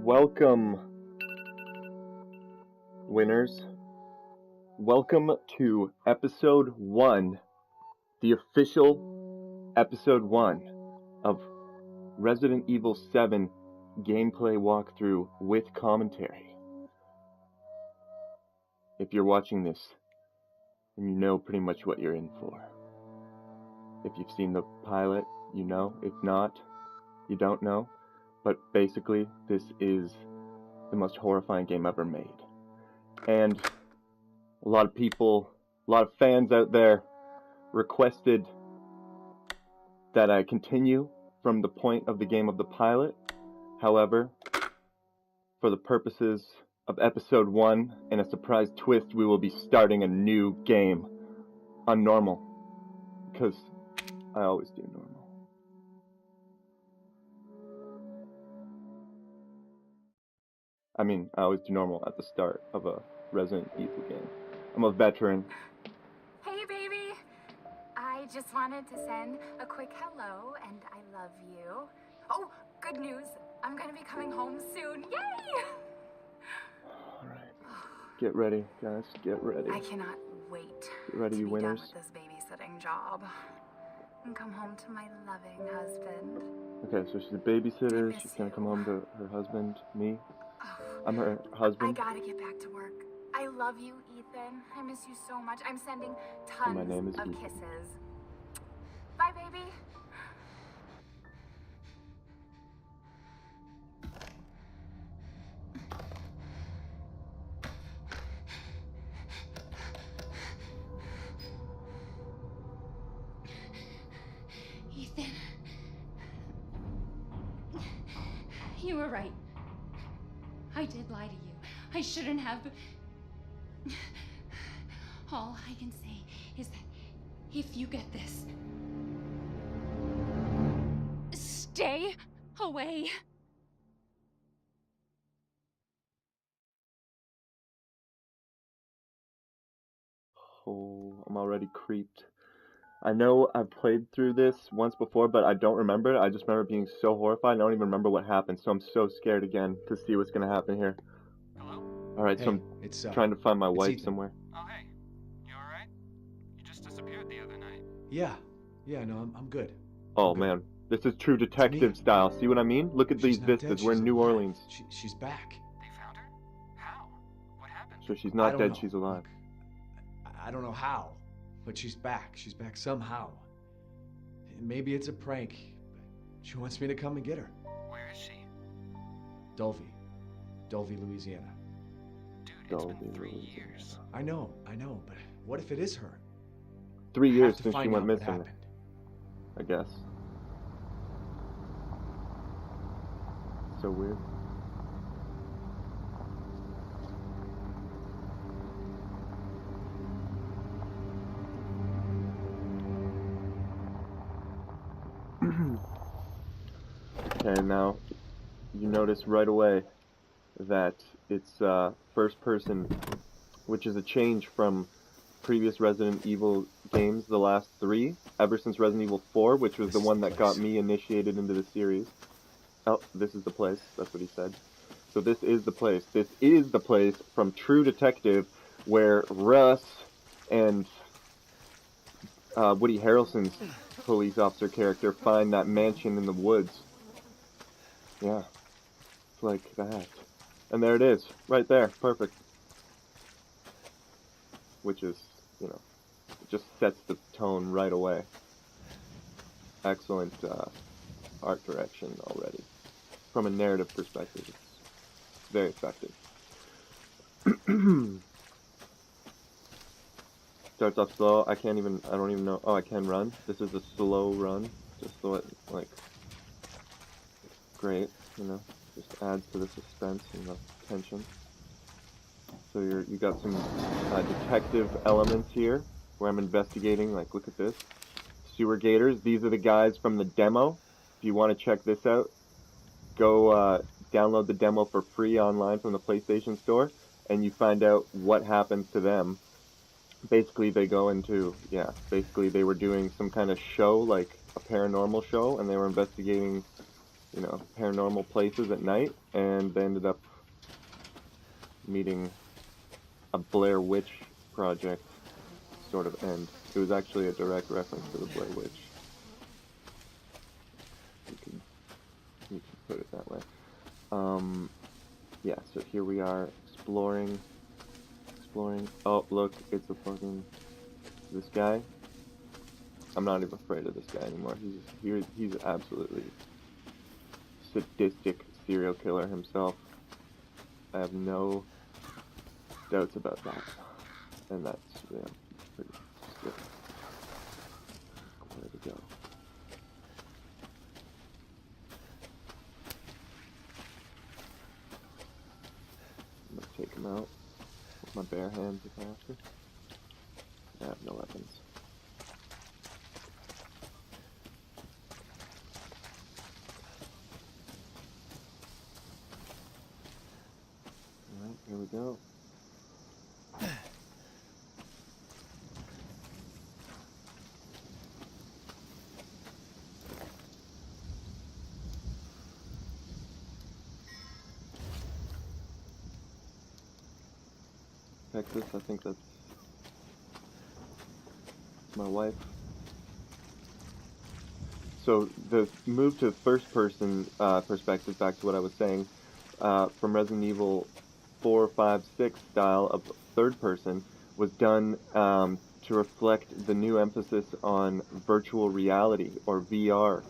Welcome, winners. Welcome to episode 1, the official episode 1 of Resident Evil 7 gameplay walkthrough with commentary. If you're watching this, then you know pretty much what you're in for. If you've seen the pilot, you know. If not, you don't know. But basically, this is the most horrifying game ever made. And a lot of people, a lot of fans out there requested that I continue from the point of the game of the pilot. However, for the purposes of episode 1 and a surprise twist, we will be starting a new game on normal. Because I always do normal. I always do normal at the start of a Resident Evil game. I'm a veteran. Hey, baby! I just wanted to send a quick hello, and I love you. Oh, good news! I'm gonna be coming home soon. Yay! Alright. Get ready, guys. Get ready. I cannot wait Get ready, to you be winners. done with this babysitting job and come home to my loving husband. Okay, so she's a babysitter. miss She's gonna you. come home to her husband, me. Oh, I'm her I husband. gotta get back to work. I love you, Ethan. I miss you so much. I'm sending tons My name is of Ethan. kisses. Bye, baby. Ethan. You were right. I did lie to you. I shouldn't have. All I can say is that if you get this, stay away. Oh, I'm already creeped. I know I've played through this once before, but I don't remember it. I just remember being so horrified. I don't even remember what happened, so I'm so scared again to see what's gonna happen here. Hello? Alright, Hey, so I'm it's trying to find my wife Ethan. somewhere. Oh, hey. You alright? You just disappeared the other night. Yeah, no, I'm good. Oh Okay. man, this is true detective style. See what I mean? Look at She's these not dead, vistas. We're in she's New alive. Orleans. She's back. They found her? How? What happened? So she's I not don't dead, know. she's alive. Look, I don't know how, but she's back. She's back somehow. Maybe it's a prank, but she wants me to come and get her. Where is she? Dulvey, Louisiana. Dude, it's Dulvey, been 3 Louisiana. years. I know, but what if it is her? 3 I years have to since she find went out what missing, happened. I guess. So weird. Okay, now you notice right away that it's first person, which is a change from previous Resident Evil games, the last 3, ever since Resident Evil 4, which was This the is one the that got place. me initiated into the series. Oh, this is the place. That's what he said. So this is the place. This is the place from True Detective where Russ and Woody Harrelson's police officer character find that mansion in the woods. Yeah. It's like that. And there it is. Right there. Perfect. Which is, it just sets the tone right away. Excellent art direction already. From a narrative perspective, it's very effective. Starts off slow. I don't even know. Oh, I can run. This is a slow run. Just so it, great, just adds to the suspense and the tension. So you got some detective elements here, where I'm investigating, look at this. Sewer Gators, these are the guys from the demo. If you want to check this out, go download the demo for free online from the PlayStation Store, and you find out what happens to them. Basically, they go into, basically they were doing some kind of show, like a paranormal show, and they were investigating you know, paranormal places at night, and they ended up meeting a Blair Witch Project sort of end. It was actually a direct reference to the Blair Witch. You can put it that way. Yeah, so here we are exploring. Oh, look, it's a fucking, this guy. I'm not even afraid of this guy anymore. He's absolutely sadistic serial killer himself. I have no doubts about that. And that's, yeah, pretty good. Where to go? I'm gonna take him out with my bare hands if I have to. I have no weapons. Alright, here we go. Texas, I think that's my wife. So the move to first person perspective, back to what I was saying, from Resident Evil 4, 5, 6 style of third person was done to reflect the new emphasis on virtual reality or VR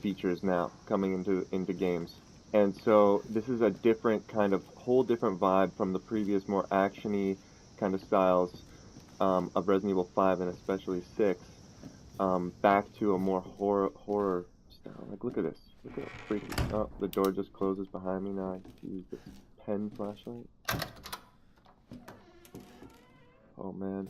features now coming into games. And so this is a different kind of, whole different vibe from the previous more actiony kind of styles of Resident Evil 5 and especially 6, back to a more horror style. Like, look at this. Look at how freaky. Oh, the door just closes behind me now. I have to use this pen flashlight. Oh man.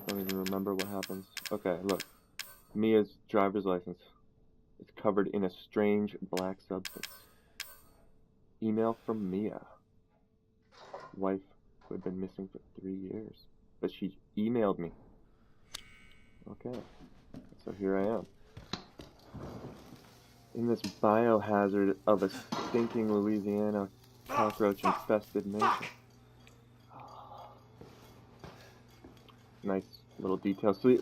Don't even remember what happens. Okay, look. Mia's driver's license. It's covered in a strange black substance. Email from Mia. Wife who had been missing for 3 years. But she emailed me. Okay. So here I am. In this biohazard of a stinking Louisiana cockroach-infested nation. Nice little detail. So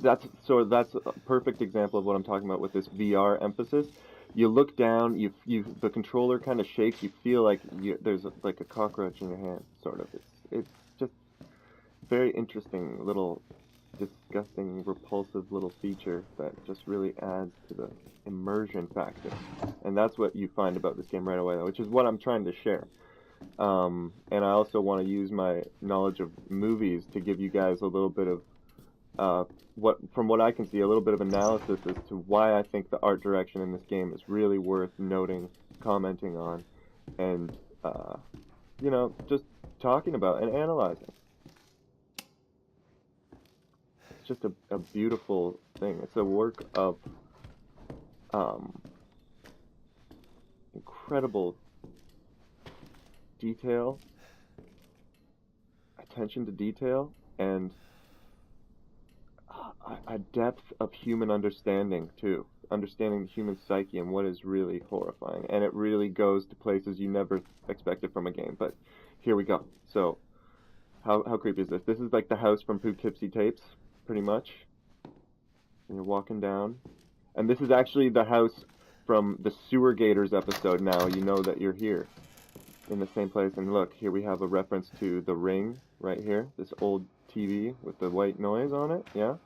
that's a perfect example of what I'm talking about with this VR emphasis. You look down, the controller kind of shakes. You feel like there's like a cockroach in your hand, sort of. It's just very interesting little, disgusting, repulsive little feature that just really adds to the immersion factor. And that's what you find about this game right away, though, which is what I'm trying to share. And I also want to use my knowledge of movies to give you guys a little bit of from what I can see, a little bit of analysis as to why I think the art direction in this game is really worth noting, commenting on, and you know, just talking about and analyzing. It's just a beautiful thing. It's a work of incredible detail, attention to detail, and a depth of human understanding too, understanding the human psyche and what is really horrifying. And it really goes to places you never expected from a game. But here we go. So how creepy is this? This is like the house from Poughkeepsie Tapes, pretty much. And you're walking down, and this is actually the house from the Sewer Gators episode. Now you know that you're here in the same place. And look, here we have a reference to The Ring right here, this old TV with the white noise on it. Yeah.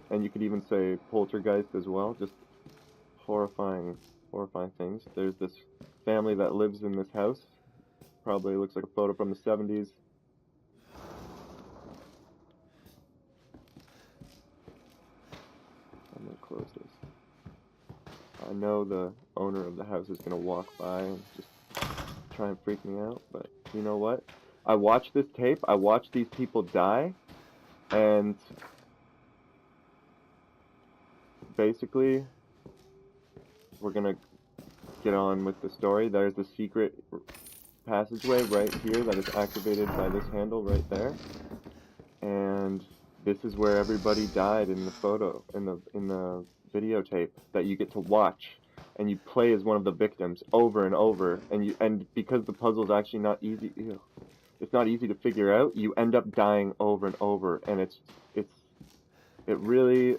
And you could even say Poltergeist as well, just horrifying things. There's this family that lives in this house. Probably looks like a photo from the 70s. I'm gonna close this. I know the owner of the house is gonna walk by and just try and freak me out, but you know what? I watched this tape, I watched these people die, and basically, we're gonna get on with the story. There's the secret passageway right here that is activated by this handle right there. and this is where everybody died in the photo, in the videotape that you get to watch, and you play as one of the victims over and over, and because the puzzle's actually not easy, it's not easy to figure out, you end up dying over and over, and it really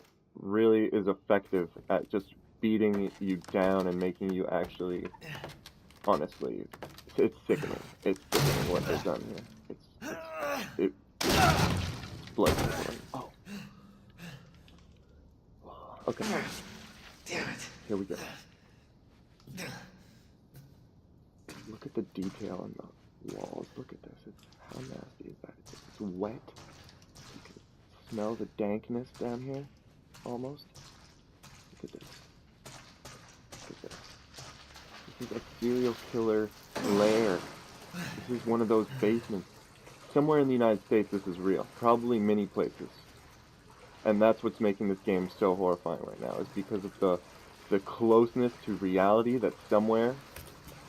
is effective at just beating you down and making you actually, honestly, it's sickening. It's sickening what they've done here. It's blood-curdling. Oh. Okay. Damn it. Here we go. Look at the detail on the walls. Look at this. How nasty is that? It's wet. You can smell the dankness down here, almost. Look at this. Look at this. This is a serial killer lair. This is one of those basements. Somewhere in the United States this is real. Probably many places. And that's what's making this game so horrifying right now, is because of the closeness to reality that somewhere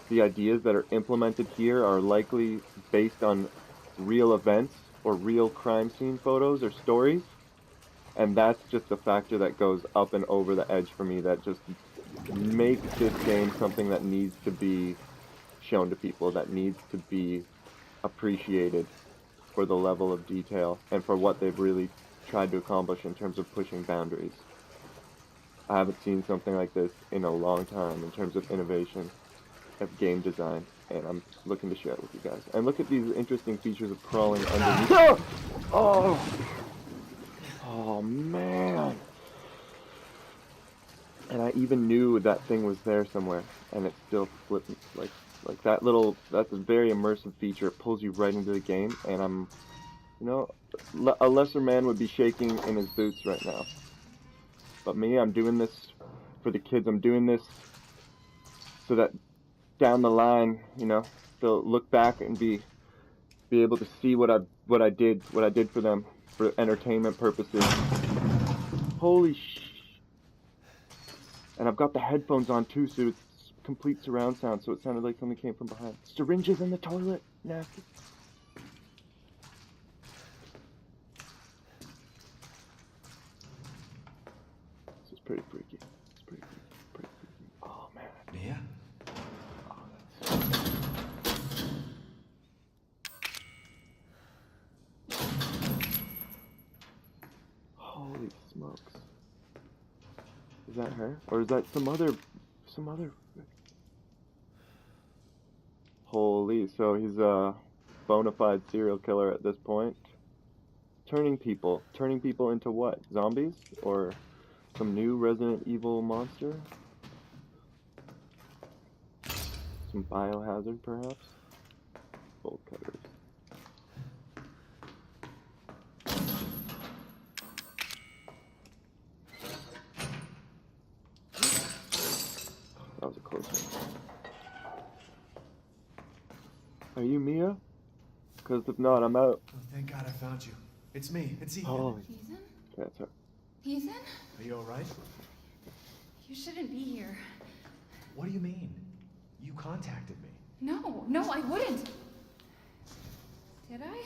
the ideas that are implemented here are likely based on real events or real crime scene photos or stories. And that's just a factor that goes up and over the edge for me, that just makes this game something that needs to be shown to people, that needs to be appreciated for the level of detail and for what they've really tried to accomplish in terms of pushing boundaries. I haven't seen something like this in a long time in terms of innovation of game design, and I'm looking to share it with you guys. And look at these interesting features of crawling underneath. Oh man! And I even knew that thing was there somewhere, and it still flipped, like that little, that's a very immersive feature. It pulls you right into the game, and I'm, a lesser man would be shaking in his boots right now. But me, I'm doing this for the kids. I'm doing this so that down the line, they'll look back and be able to see what I did for them for entertainment purposes. Holy sh! And I've got the headphones on too, so it's complete surround sound, so it sounded like something came from behind. Syringes in the toilet, nasty. This is pretty freaky. It's pretty freaky. Oh man. Mia? Holy smokes. Is that her? Or is that some other... Holy, so he's a bona fide serial killer at this point. Turning people into what? Zombies? Or some new Resident Evil monster? Some biohazard, perhaps? Bolt cutters. That was a close one. Are you Mia? Because if not, I'm out. Oh, thank God I found you. It's me. It's Ethan. Holy. Ethan? Yeah, it's her. Ethan? Are you alright? You shouldn't be here. What do you mean? You contacted me. No, I wouldn't. Did I?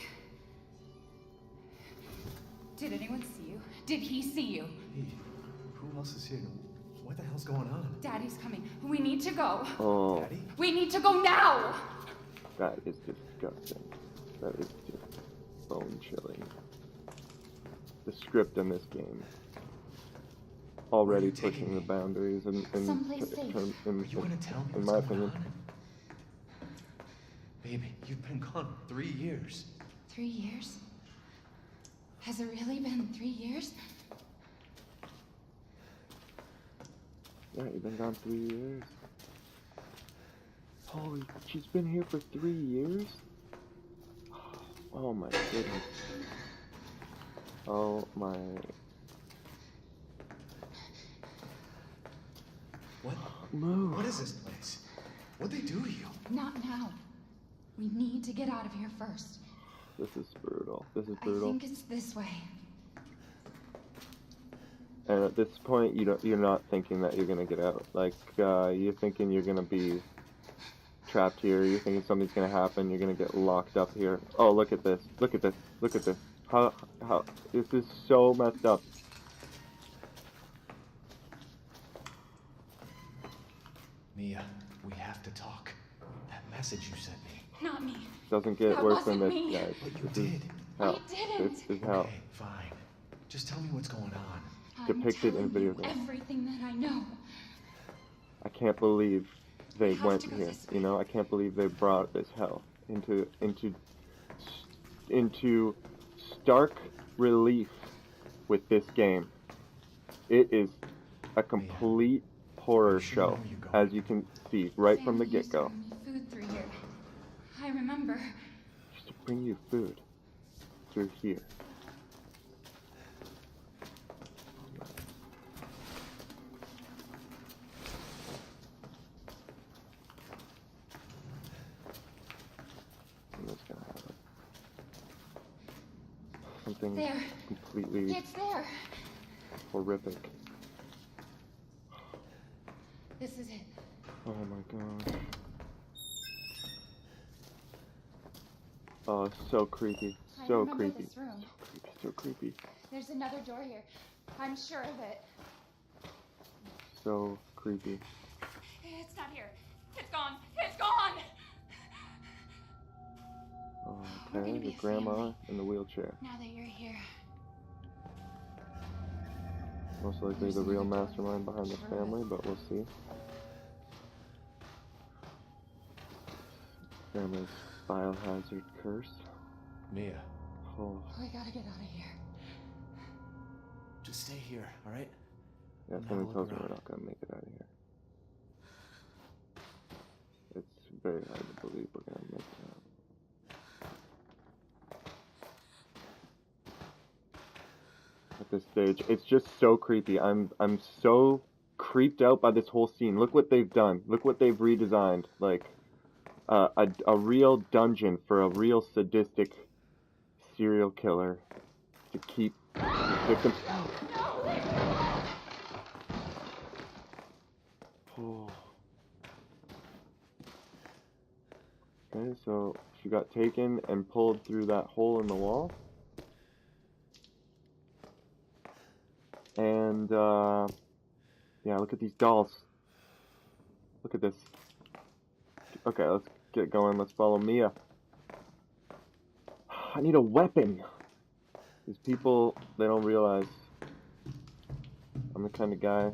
Did anyone see you? Did he see you? Hey, who else is here? What the hell's going on? Daddy's coming. We need to go. Oh, Daddy? We need to go now! that is disgusting. That is just bone-chilling. The script in this game already pushing the boundaries and Someplace safe. You want to tell me in what's my going opinion. on? Baby, you've been gone 3 years. 3 years? Has it really been 3 years? Yeah, you've been gone 3 years. Holy, she's been here for 3 years? Oh my goodness. Oh my... What? Move. What is this place? What'd they do to you? Not now. We need to get out of here first. This is brutal. This is I brutal. think it's this way. And at this point, you're not thinking that you're gonna get out. Like, you're thinking you're gonna be trapped here. You're thinking something's gonna happen. You're gonna get locked up here. Oh, look at this. Look at this. Look at this. How, this is so messed up. Mia, we have to talk. That message you sent me. Not me. Doesn't get That worse than wasn't this, me. guys. But you This is did. hell. I didn't. This is hell. Okay, fine. Just tell me what's going on. I'm Depicted in telling video you game. everything that I know. I can't believe they We have went to go here. this way. You know, I can't believe they brought this hell into stark relief with this game. It is a complete horror Sure show, where you're going. as you can see right from the Family used to get-go. bring me food through here. I remember. Just to bring you food through here. I'm just gonna have it. Something There. completely It's there. horrific. This is it. Oh my god. Oh, so creepy. I So remember creepy. this room. So creepy. There's another door here. I'm sure of it. So creepy. It's not here. It's gone. It's gone. Oh, We're okay, gonna be the a grandma family. in the wheelchair. Now that you're here. Most likely There's the real another door. mastermind behind the Sure. family, but we'll see. Family's biohazard curse. Mia, Oh, We gotta get out of here. just stay here, all right? yeah, Now something look tells me around. we're not gonna make it out of here. It's very hard to believe we're gonna make it out. At this stage, it's just so creepy. I'm so creeped out by this whole scene. Look what they've done. Look what they've redesigned. Like a real dungeon for a real sadistic serial killer to keep his victims. Oh. Okay, so she got taken and pulled through that hole in the wall. And, yeah, look at these dolls. Look at this. Okay, let's get going. Let's follow Mia. I need a weapon. These people, they don't realize I'm the kind of guy,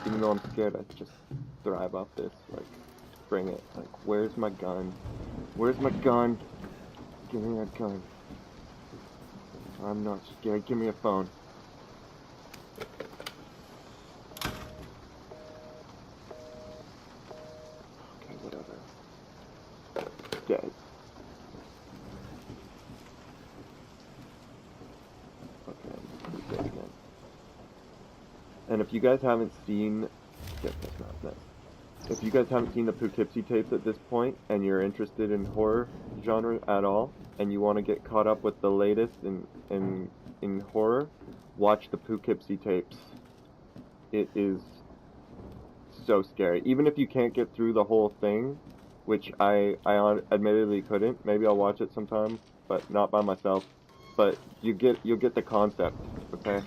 even though I'm scared, I just thrive off this. Like, bring it. Like, where's my gun? Where's my gun? Give me that gun. I'm not scared. Give me a phone. Okay, whatever. Dead. Okay, I'm dead again. And if you guys haven't seen, yeah, that's not that. If you guys haven't seen the Poughkeepsie tapes at this point, and you're interested in horror genre at all, and you want to get caught up with the latest in horror, watch the Poughkeepsie tapes. It is so scary. Even if you can't get through the whole thing, which I admittedly couldn't. Maybe I'll watch it sometime, but not by myself. But you'll get the concept, okay?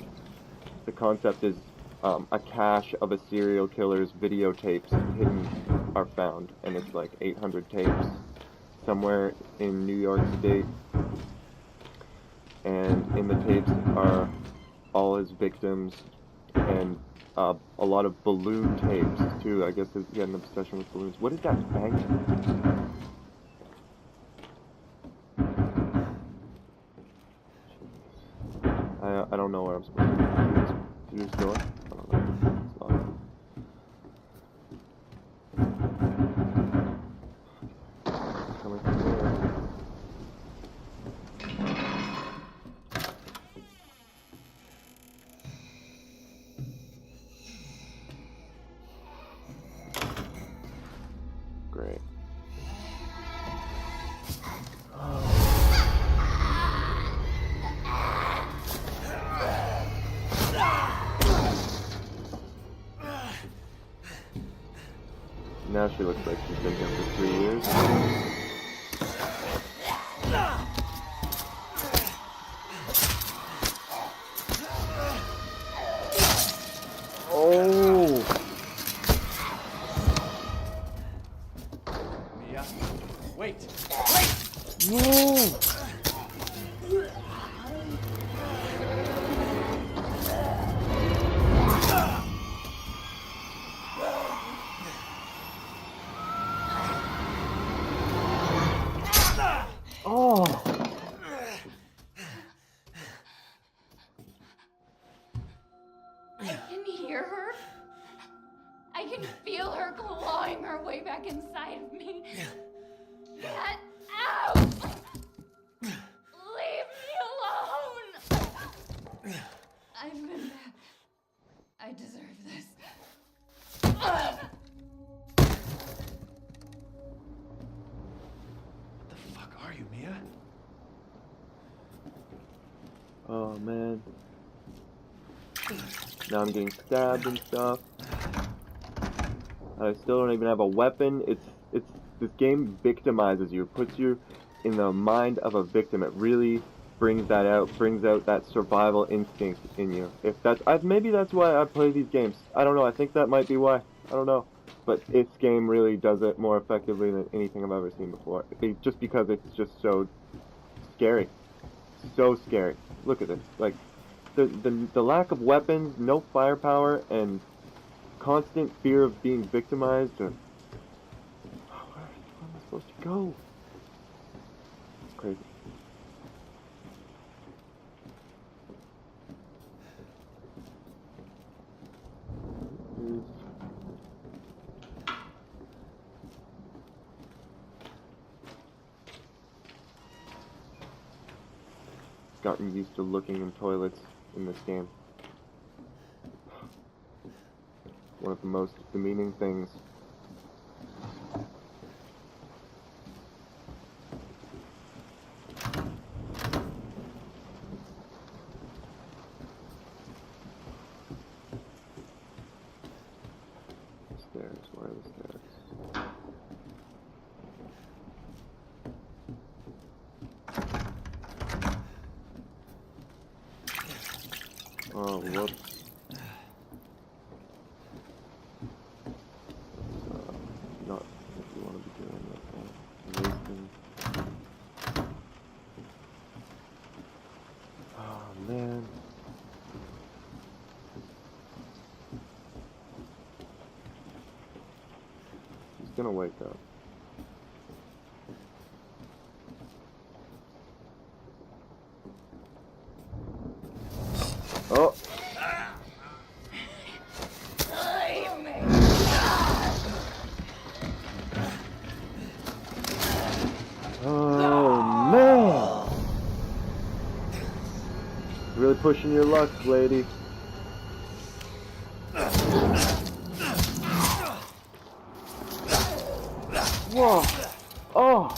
The concept is a cache of a serial killer's videotapes hidden are found, and it's like 800 tapes somewhere in New York State. And in the tapes are all his victims and a lot of balloon tapes too. I guess he had an obsession with balloons. What is that banging? I don't know where I'm supposed to go. Through this door? I don't know. It's locked. Coming from there. Great. Now she looks like she's been here for 3 years. Mia. Wait! Whoa! Oh! I can hear her. I can feel her clawing her way back inside of me. Get out! Leave me alone! I've been bad. I deserve this. The fuck are you, Mia? Oh man. Now I'm getting stabbed and stuff. I still don't even have a weapon. It's this game victimizes you. It puts you in the mind of a victim. It really brings out that survival instinct in you. Maybe that's why I play these games. I don't know. I think that might be why. I don't know. But this game really does it more effectively than anything I've ever seen before. Just because it's just so scary. So scary. Look at this. Like the lack of weapons, no firepower, and constant fear of being victimized. Where am I supposed to go? It's crazy. Gotten used to looking in toilets in this game. One of the most demeaning things. Stairs, where are the stairs? Oh, whoops. Not what you want to be doing with that. Wasting. Oh, man. He's gonna wake up. Oh! Oh, man! Really pushing your luck, lady. Whoa! Oh!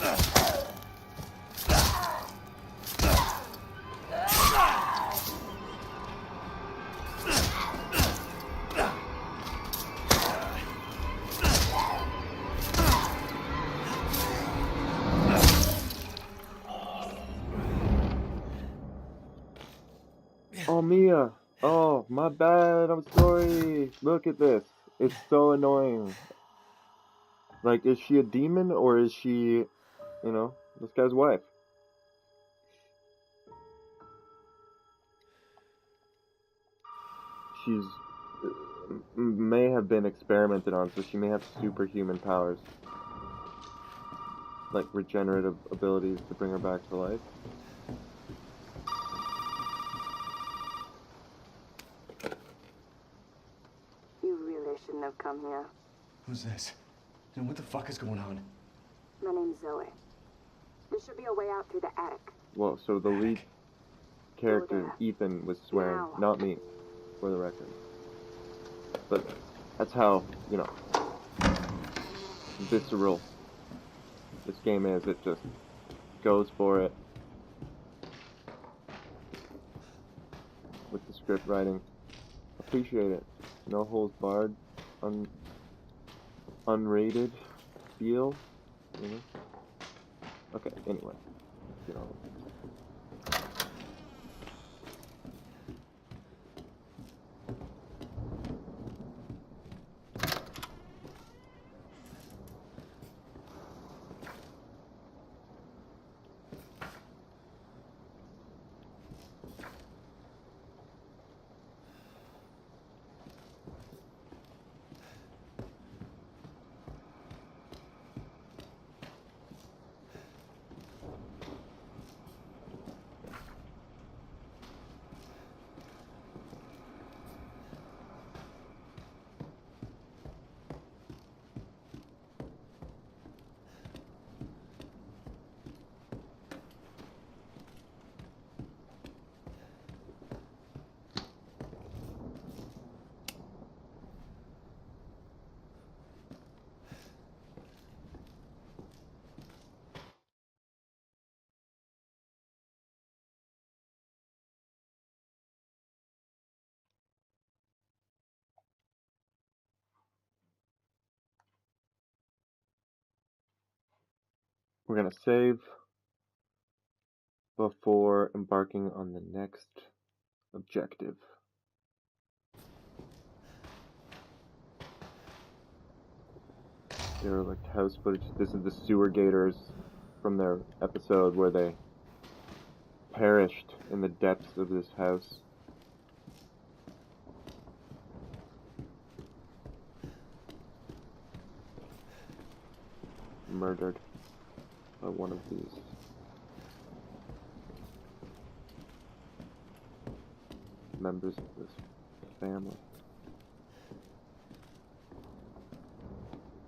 Oh, Mia. Oh, my bad. I'm sorry. Look at this. It's so annoying. Like, is she a demon or is she, this guy's wife? She's may have been experimented on, so she may have superhuman powers. Like regenerative abilities to bring her back to life. You really shouldn't have come here. Who's this? And what the fuck is going on? My name's Zoe. There should be a way out through the attic. Well, so the lead character, Ethan, was swearing, Now. not me, for the record. But that's how, visceral this game is. It just goes for it. With the script writing. Appreciate it. No holds barred. Unrated feel, Okay, anyway. We're gonna save before embarking on the next objective. Derelict house footage. This is the sewer gators from their episode where they perished in the depths of this house. Murdered by one of these. Members of this family.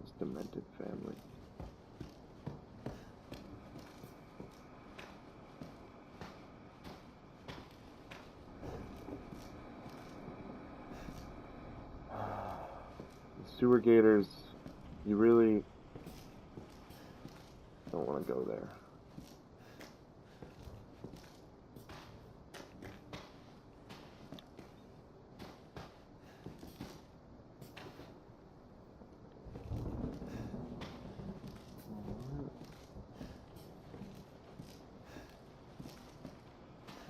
This demented family. The sewer gators, you really don't want to go there.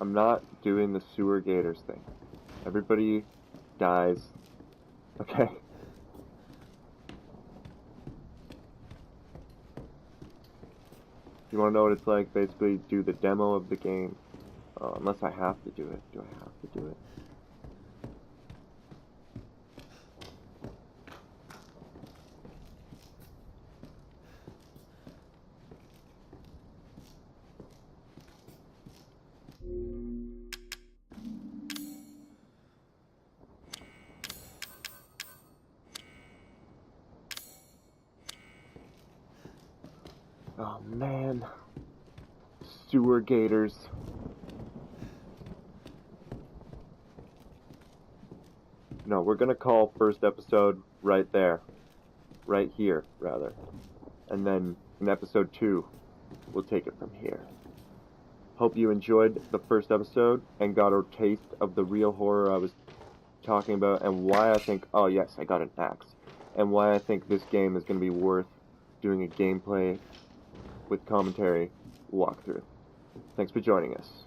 I'm not doing the sewer gators thing. Everybody dies. Okay. You want to know what it's like? Basically, do the demo of the game. Unless I have to do it. Do I have to do it? Oh man. Sewer gators. No, we're gonna call first episode right there. Right here, rather. And then in episode 2, we'll take it from here. Hope you enjoyed the first episode and got a taste of the real horror I was talking about and why I think, oh yes, I got an axe. And why I think this game is gonna be worth doing a gameplay with commentary walkthrough. Thanks for joining us.